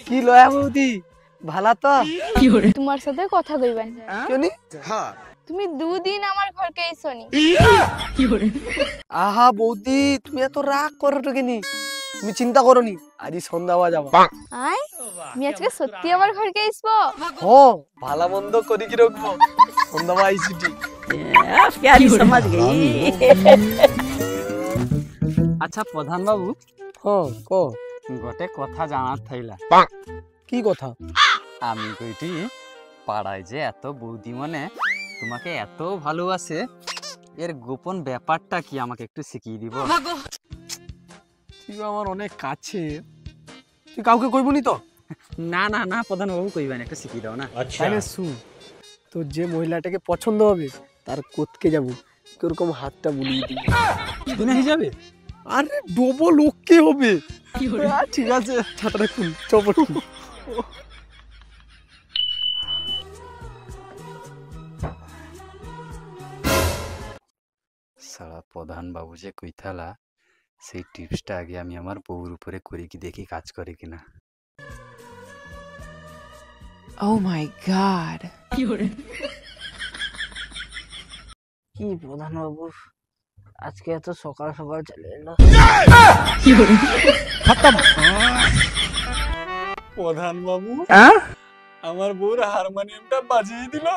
কি লয়া বৌদি ভালা তো তোমার সাথে কথা কইবেন কেনি তুমি দুদিন আমার ঘরকে আইছনি আহা বৌদি তুমি এত রাগ করো তো কেনি তুমি চিন্তা করনি আজ সন্ধ্যা হওয়া যাবো আয় আমি আজকে সত্যি আমার ঘরকে আইসবো ও ভালো মন্দ করি কি রাখবো সন্ধ্যা হওয়া আইছি ঠিক प्यारी समझ गई अच्छा प्रधान बाबू হ্যাঁ ক গোটে কথা জানার থাইলা কি কথা আমি কইটি পাড়ায় যে এত বৌদি মানে তোমাকে এত ভালোবাসে এর গোপন ব্যাপারটা কি আমাকে একটু শিখিয়ে দিব তুই আমার অনেক কাছে তুই কাউকে কইবনি তো না না না প্রধান বাবু কইবেন একটু শিখিয়ে দাও না তাহলে শুন তোর যে মহিলাটাকে পছন্দ হবে তার কোতকে যাবো কিরকম হাতটা বুলিয়ে দিবি দিনে হিসাবে আরে ডবল ওকে হবে ঠিক আছে ছাতাটা খুল চপট খুল সারা প্রধান বাবু যে কইতালা সেই টিপসটা আগে আমি আমার বউর উপরে করি কি দেখি কাজ করে কিনা Oh my god. কি প্রধান বাবু আজকে এত সকাল সকাল চলে এলো প্রধান বাবু আমার বউর হারমোনিয়ামটা বাজিয়ে দিল